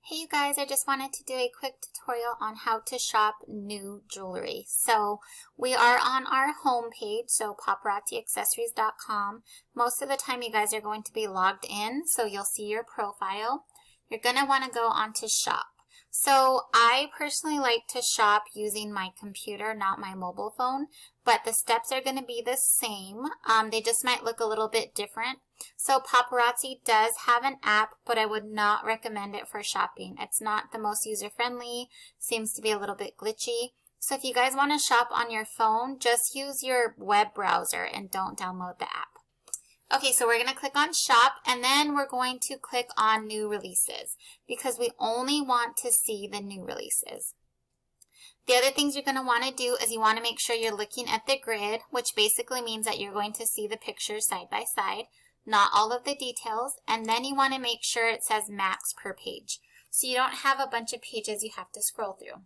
Hey you guys, I just wanted to do a quick tutorial on how to shop new jewelry. So we are on our home page, so paparazziaccessories.com. Most of the time you guys are going to be logged in, so you'll see your profile. You're going to want to go on to shop. So I personally like to shop using my computer, not my mobile phone, but the steps are going to be the same. They just might look a little bit different. So Paparazzi does have an app, but I would not recommend it for shopping. It's not the most user-friendly, seems to be a little bit glitchy. So if you guys want to shop on your phone, just use your web browser and don't download the app. Okay, so we're going to click on shop and then we're going to click on new releases because we only want to see the new releases. The other things you're going to want to do is you want to make sure you're looking at the grid, which basically means that you're going to see the pictures side by side, not all of the details, and then you want to make sure it says max per page. So you don't have a bunch of pages you have to scroll through.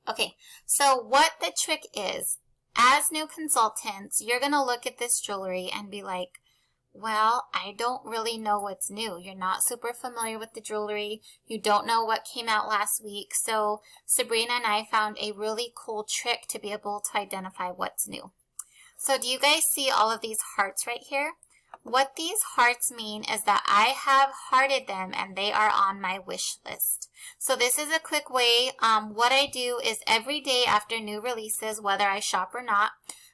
Okay, so what the trick is, as new consultants, you're going to look at this jewelry and be like, well, I don't really know what's new. You're not super familiar with the jewelry. You don't know what came out last week. So Sabrina and I found a really cool trick to be able to identify what's new. So do you guys see all of these hearts right here? What these hearts mean is that I have hearted them and they are on my wish list. So this is a quick way. What I do is every day after new releases, whether I shop or not,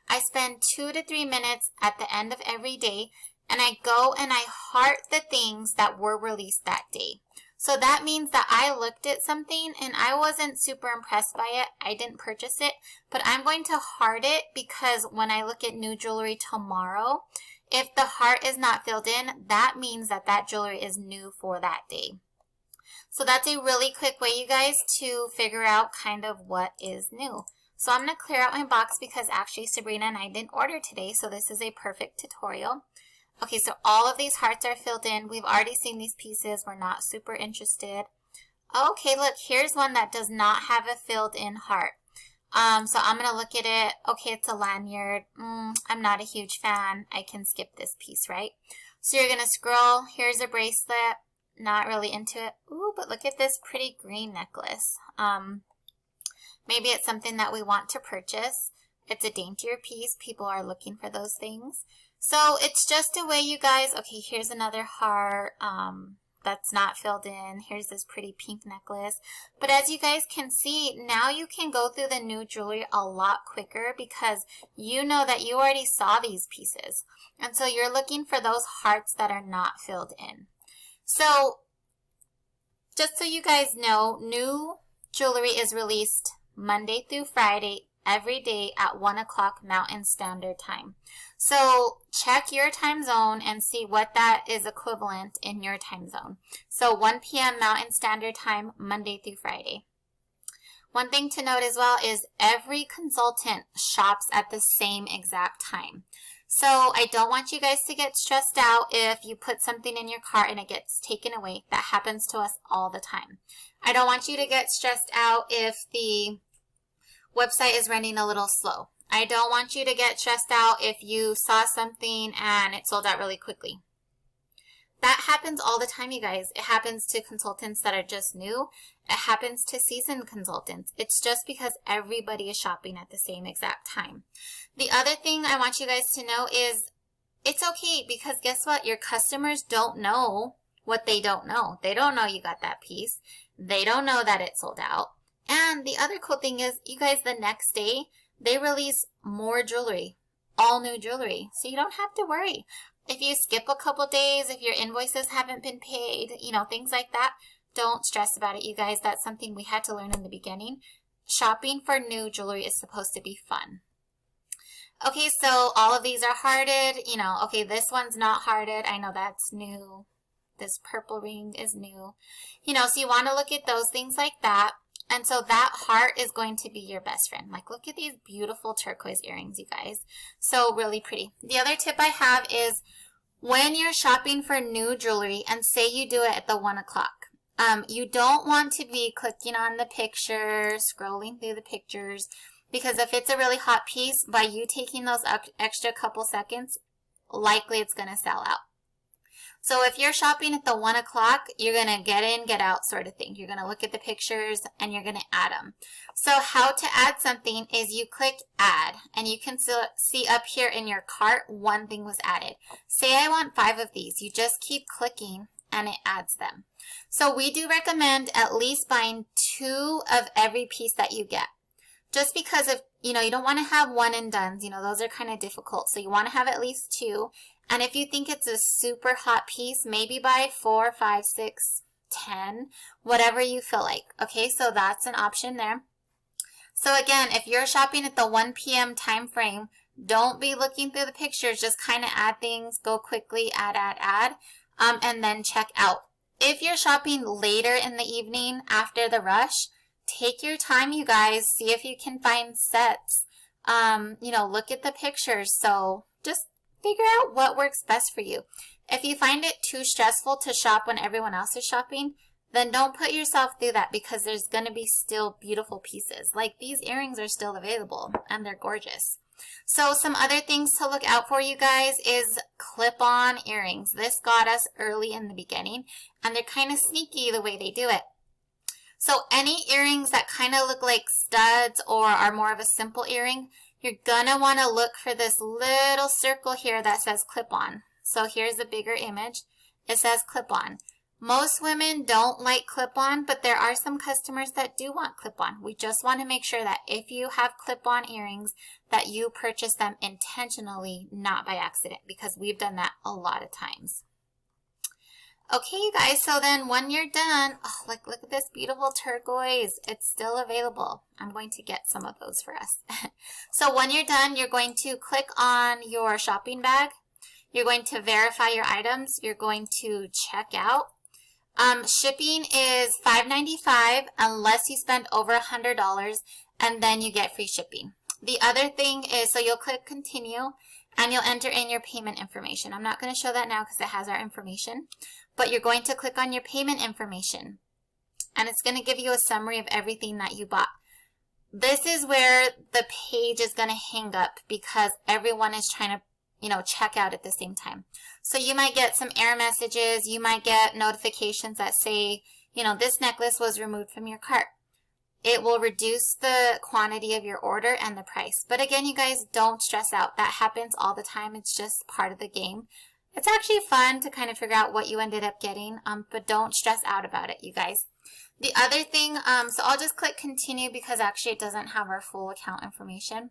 I spend 2 to 3 minutes at the end of every day and I go and I heart the things that were released that day. So that means that I looked at something and I wasn't super impressed by it. I didn't purchase it, but I'm going to heart it because when I look at new jewelry tomorrow, if the heart is not filled in, that means that that jewelry is new for that day. So that's a really quick way, you guys, to figure out kind of what is new. So I'm going to clear out my box because actually Sabrina and I didn't order today, so this is a perfect tutorial. Okay, so all of these hearts are filled in. We've already seen these pieces. We're not super interested. Okay, look, here's one that does not have a filled in heart. So I'm going to look at it. Okay, it's a lanyard. I'm not a huge fan. I can skip this piece, right? So you're going to scroll. Here's a bracelet. Not really into it. Ooh, but look at this pretty green necklace. Maybe it's something that we want to purchase. It's a daintier piece. People are looking for those things. So it's just a way, you guys. Okay, here's another heart. That's not filled in. Here's this pretty pink necklace. But as you guys can see, now you can go through the new jewelry a lot quicker because you know that you already saw these pieces. And so you're looking for those hearts that are not filled in. So just so you guys know, new jewelry is released Monday through Friday every day at 1 o'clock Mountain Standard Time. So check your time zone and see what that is equivalent in your time zone. So 1 p.m. Mountain Standard Time, Monday through Friday. One thing to note as well is every consultant shops at the same exact time. So I don't want you guys to get stressed out if you put something in your cart and it gets taken away. That happens to us all the time. I don't want you to get stressed out if the website is running a little slow. I don't want you to get stressed out if you saw something and it sold out really quickly. That happens all the time, you guys. It happens to consultants that are just new. It happens to seasoned consultants. It's just because everybody is shopping at the same exact time. The other thing I want you guys to know is it's okay because guess what? Your customers don't know what they don't know. They don't know you got that piece. They don't know that it sold out. And the other cool thing is, you guys, the next day, they release more jewelry, all new jewelry. So you don't have to worry. If you skip a couple days, if your invoices haven't been paid, you know, things like that, don't stress about it, you guys. That's something we had to learn in the beginning. Shopping for new jewelry is supposed to be fun. Okay, so all of these are hearted. You know, okay, this one's not hearted. I know that's new. This purple ring is new. You know, so you want to look at those things like that. And so that heart is going to be your best friend. Like, look at these beautiful turquoise earrings, you guys. So really pretty. The other tip I have is when you're shopping for new jewelry, and say you do it at the 1 o'clock, you don't want to be clicking on the picture, scrolling through the pictures, because if it's a really hot piece, by you taking those extra couple seconds, likely it's going to sell out. So if you're shopping at the 1 o'clock, you're going to get in, get out sort of thing. You're going to look at the pictures and you're going to add them. So how to add something is you click add, and you can see up here in your cart, one thing was added. Say I want 5 of these. You just keep clicking and it adds them. So we do recommend at least buying 2 of every piece that you get. Just because of, you don't want to have one and dones, those are kind of difficult. So you want to have at least 2. And if you think it's a super hot piece, maybe buy 4, 5, 6, 10, whatever you feel like. Okay, so that's an option there. So again, if you're shopping at the 1 p.m. time frame, don't be looking through the pictures. Just kind of add things, go quickly, add, and then check out. If you're shopping later in the evening after the rush, take your time, you guys. See if you can find sets. Look at the pictures. So just figure out what works best for you. If you find it too stressful to shop when everyone else is shopping, then don't put yourself through that, because there's going to be still beautiful pieces. Like these earrings are still available and they're gorgeous. So some other things to look out for, you guys, is clip-on earrings. This got us early in the beginning, and they're kind of sneaky the way they do it. So any earrings that kind of look like studs or are more of a simple earring, you're gonna want to look for this little circle here that says clip-on. So here's the bigger image. It says clip-on. Most women don't like clip-on, but there are some customers that do want clip-on. We just want to make sure that if you have clip-on earrings, that you purchase them intentionally, not by accident, because we've done that a lot of times. Okay, you guys, so then when you're done, look at this beautiful turquoise. It's still available. I'm going to get some of those for us. So when you're done, you're going to click on your shopping bag. You're going to verify your items. You're going to check out. Shipping is $5.95 unless you spend over $100, and then you get free shipping. The other thing is, so you'll click continue and you'll enter in your payment information. I'm not going to show that now because it has our information, but you're going to click on your payment information and it's going to give you a summary of everything that you bought. This is where the page is going to hang up because everyone is trying to check out at the same time. So you might get some error messages. You might get notifications that say, this necklace was removed from your cart. It will reduce the quantity of your order and the price. But again, you guys, don't stress out. That happens all the time. It's just part of the game. It's actually fun to kind of figure out what you ended up getting, but don't stress out about it, you guys. The other thing, so I'll just click continue because actually it doesn't have our full account information.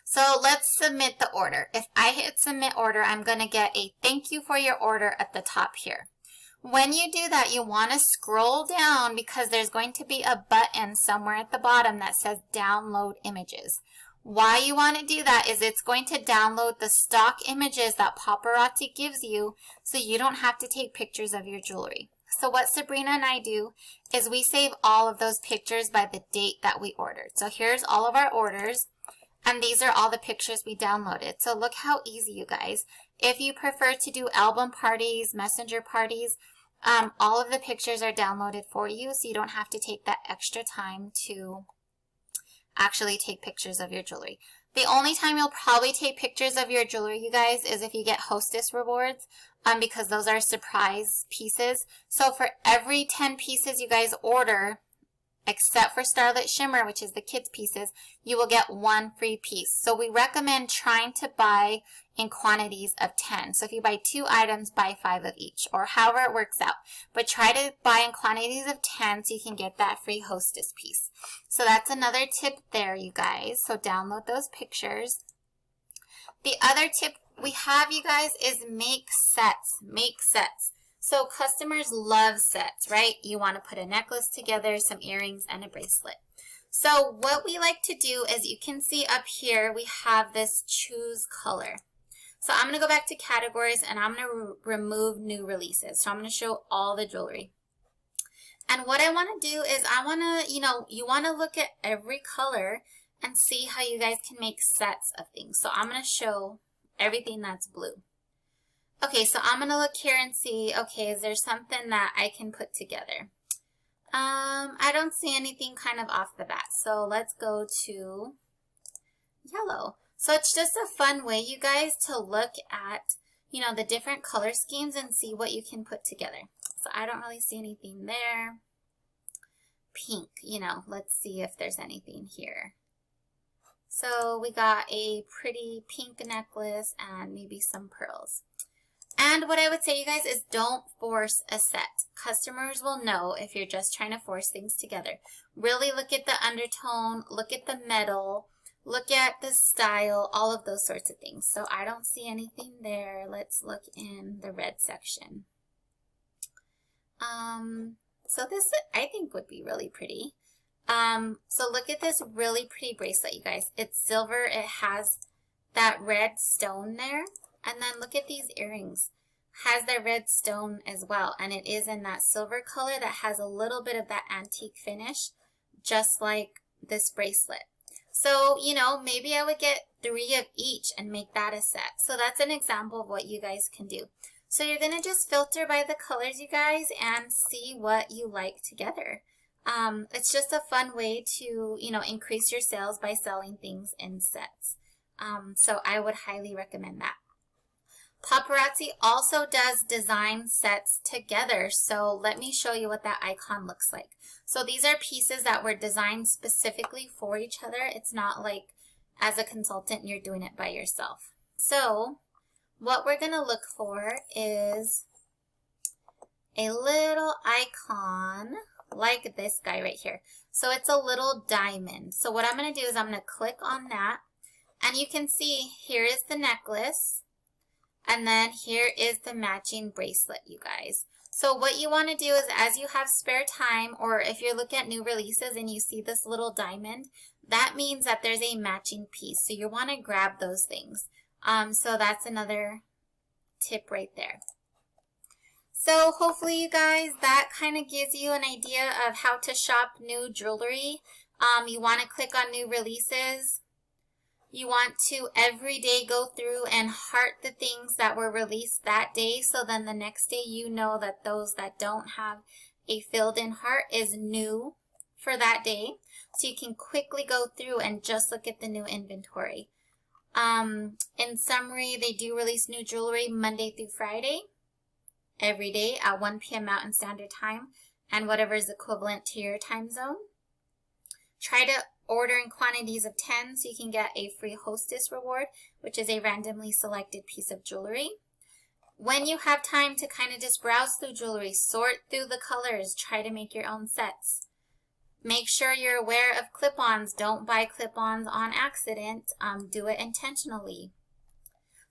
So let's submit the order. If I hit submit order, I'm going to get a thank you for your order at the top here. When you do that, you want to scroll down because there's going to be a button somewhere at the bottom that says download images. Why you want to do that is it's going to download the stock images that Paparazzi gives you so you don't have to take pictures of your jewelry. So what Sabrina and I do is we save all of those pictures by the date that we ordered. So here's all of our orders. And these are all the pictures we downloaded. So look how easy, you guys. If you prefer to do album parties, messenger parties, all of the pictures are downloaded for you, so you don't have to take that extra time to actually take pictures of your jewelry. The only time you'll probably take pictures of your jewelry, you guys, is if you get hostess rewards, because those are surprise pieces. So for every 10 pieces you guys order, except for Starlit Shimmer, which is the kids pieces, you will get 1 free piece. So we recommend trying to buy in quantities of 10. So if you buy 2 items, buy 5 of each, or however it works out. But try to buy in quantities of 10 so you can get that free hostess piece. So that's another tip there, you guys. So download those pictures. The other tip we have, you guys, is make sets. Make sets. So customers love sets, right? You want to put a necklace together, some earrings, and a bracelet. So what we like to do is, you can see up here, we have this choose color. So I'm going to go back to categories and I'm going to remove new releases. So I'm going to show all the jewelry. And what I want to do is I want to, you want to look at every color and see how you guys can make sets of things. So I'm going to show everything that's blue. Okay, so I'm going to look here and see, okay, is there something that I can put together? I don't see anything kind of off the bat. So let's go to yellow. So it's just a fun way, you guys, to look at, you know, the different color schemes and see what you can put together. So I don't really see anything there. Pink, you know, let's see if there's anything here. So we got a pretty pink necklace and maybe some pearls. And what I would say, you guys, is don't force a set. Customers will know if you're just trying to force things together. Really look at the undertone, look at the metal, look at the style, all of those sorts of things. So I don't see anything there. Let's look in the red section. So this, I think, would be really pretty. So look at this really pretty bracelet, you guys. It's silver. It has that red stone there. And then look at these earrings. Has the red stone as well. And it is in that silver color that has a little bit of that antique finish, just like this bracelet. So, you know, maybe I would get 3 of each and make that a set. So that's an example of what you guys can do. So you're going to just filter by the colors, you guys, and see what you like together. It's just a fun way to, you know, increase your sales by selling things in sets. So I would highly recommend that. Paparazzi also does design sets together. So let me show you what that icon looks like. So these are pieces that were designed specifically for each other. It's not like as a consultant you're doing it by yourself. So what we're going to look for is a little icon like this guy right here. So it's a little diamond. So what I'm going to do is I'm going to click on that, and you can see here is the necklace, and then here is the matching bracelet, you guys. So what you want to do is, as you have spare time, or if you're looking at new releases and you see this little diamond, that means that there's a matching piece. So you want to grab those things. So that's another tip right there. So hopefully, you guys, that kind of gives you an idea of how to shop new jewelry. You want to click on new releases. You want to every day go through and heart the things that were released that day, so then the next day you know that those that don't have a filled in heart is new for that day. So you can quickly go through and just look at the new inventory. In summary, they do release new jewelry Monday through Friday, every day at 1 p.m. Mountain Standard Time, and whatever is equivalent to your time zone. Try to order in quantities of 10 so you can get a free hostess reward, which is a randomly selected piece of jewelry. When you have time to kind of just browse through jewelry, sort through the colors, try to make your own sets. Make sure you're aware of clip-ons. Don't buy clip-ons on accident. Do it intentionally.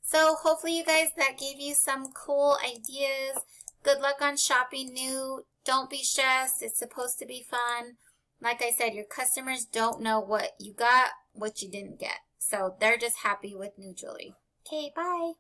So hopefully, you guys, that gave you some cool ideas. Good luck on shopping new. Don't be stressed. It's supposed to be fun. Like I said, your customers don't know what you got, what you didn't get. So they're just happy with new jewelry. Okay, bye.